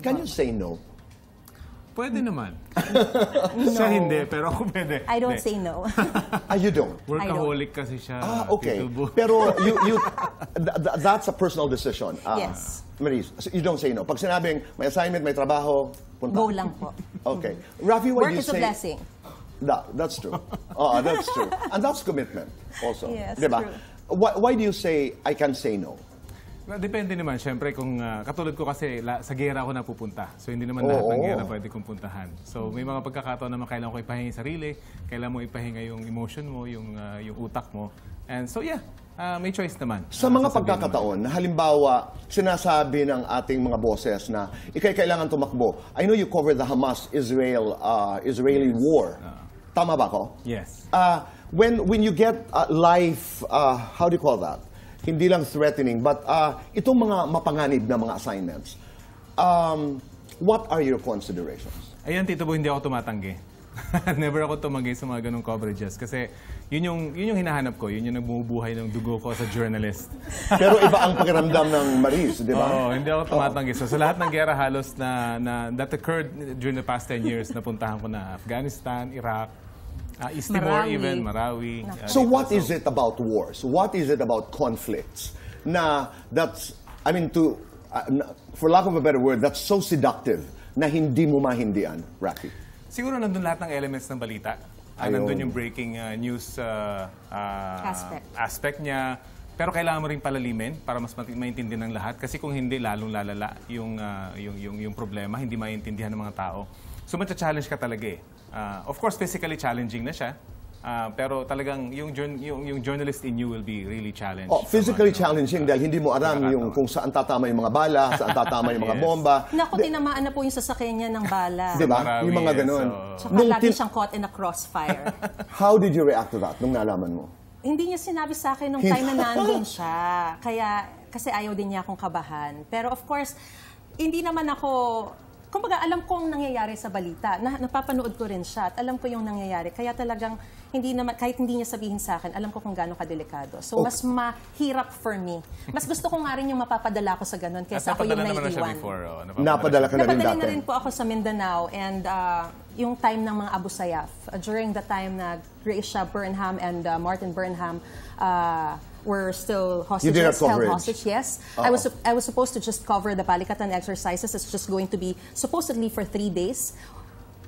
Can you say no? Pwede naman. Siya hindi, pero ako pwede. I don't say no. You don't? Workaholic kasi siya. Okay. Tito Bo. Pero that's a personal decision. Yes. Maris, so you don't say no. Pag sinabing may assignment, may trabaho, punta. Go lang po. Okay. Rafi, what Work do you is a say? blessing. That's true. That's true. And that's commitment also. Yes, diba? true. Why do you say, I can say no? Depende naman. Siyempre, kung katulad ko kasi sa gera ako napupunta. So, hindi naman lahat ng gera pwede kong puntahan. So, may mga pagkakataon naman kailangan ko ipahinga yung sarili, kailangan mo ipahinga yung emotion mo, yung utak mo. And so, yeah, may choice naman. Sa mga pagkakataon, halimbawa, sinasabi ng ating mga bosses na ikay kailangan tumakbo. I know you covered the Hamas-Israeli war. Tama ba ko? Yes. When you get life, how do you call that? Hindi lang threatening, but itong mga mapanganib na mga assignments, what are your considerations? Ayan, Tito Bo, hindi ako tumatanggi. Never ako tumanggi sa mga ganong coverages. Kasi yun yung hinahanap ko. Yun yung nagbubuhay ng dugo ko sa journalist. Pero iba ang pakiramdam ng Maris, di ba? Oo, hindi ako tumatanggi. So, sa lahat ng gera halos na that occurred during the past 10 years, napuntahan ko na Afghanistan, Iraq, East Timor even, Marawi. So what is it about wars? What is it about conflicts for lack of a better word, that's so seductive na hindi mo mahindian, Rafi? Siguro nandun lahat ng elements ng balita. Nandun yung breaking news aspect niya. Pero kailangan mo rin palalimin para mas maintindihan ng lahat. Kasi kung hindi, lalong lalala yung problema, hindi maintindihan ng mga tao. So, matcha-challenge ka talaga eh. Of course, physically challenging na siya. Pero talagang yung journalist in you will be really challenged. Physically challenging dahil hindi mo alam kung saan tatama yung mga bala, saan tatama yung mga bomba. Naku, tinamaan na po yung sasakyan niya ng bala. Diba? Yung mga ganun. Tsaka lagi siyang caught in a crossfire. How did you react to that nung nalaman mo? Hindi niya sinabi sa akin nung time na nandun siya. Kasi ayaw din niya akong kabahan. Pero of course, hindi naman ako... Kumbaga, alam kong nangyayari sa balita. Napapanood ko rin siya at alam ko yung nangyayari. Kaya talagang, kahit hindi niya sabihin sa akin, alam ko kung gaano kadelikado. So, mas mahirap for me. Mas gusto ko nga rin yung mapapadala ko sa ganun kaysa ako yung naiiwan. Napadala ka na rin dati. Napadala na rin po ako sa Mindanao and yung time ng mga Abu Sayyaf. During the time na Gracia Burnham and Martin Burnham were still hostages, held hostage, yes. I was supposed to just cover the Balikatan exercises. It's just going to be supposedly for 3 days.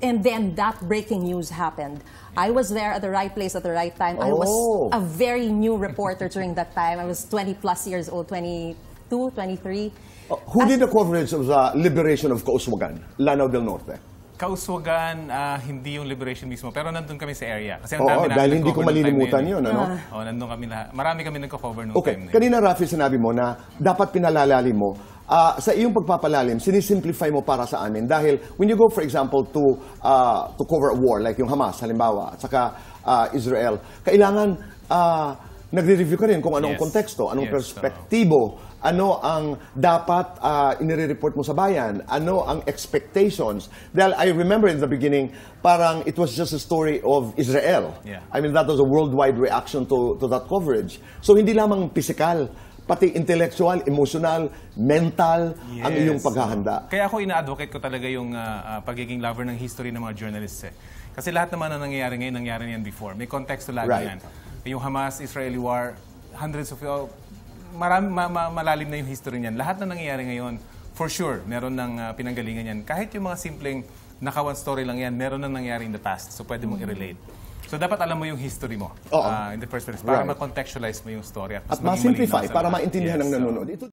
And then that breaking news happened. I was there at the right place at the right time. I was a very new reporter during that time. I was 20 plus years old, 22, 23. Who did the coverage of the liberation of Kauswagan, Lanao del Norte? Kauswagan, hindi yung liberation mismo. Pero nandun kami sa area. Kasi ang dami dahil hindi ko malilimutan yun, ano? Nandun kami lahat. Marami kami nagko-cover noong time na yun. Kanina, Rafi, sinabi mo na dapat pinalalalim mo. Sa iyong pagpapalalim, sinisimplify mo para sa amin. Dahil when you go, for example, to cover a war, like yung Hamas, halimbawa, at saka Israel, kailangan nagre-review ka rin kung anong konteksto, anong perspektibo, ano ang dapat inire-report mo sa bayan, ano ang expectations. Dahil I remember in the beginning, parang it was just a story of Israel. I mean, that was a worldwide reaction to that coverage. So hindi lamang physical, pati intellectual, emotional, mental, ang iyong paghahanda. Kaya ako ina-advocate ko talaga yung pagiging lover ng history ng mga journalists eh. Kasi lahat naman na nangyayari ngayon, nangyari niyan before. May konteksto lagi yan. Yung Hamas-Israeli war, hundreds of malalim na yung history niyan. Lahat na nangyayari ngayon, for sure, meron ng pinanggalingan yan. Kahit yung mga simpleng naka-one story lang yan, meron nang nangyari in the past. So, pwede mong i-relate. So, dapat alam mo yung history mo in the first place para ma-contextualize mo yung story. At ma-simplify, para maintindihan ng nanonood.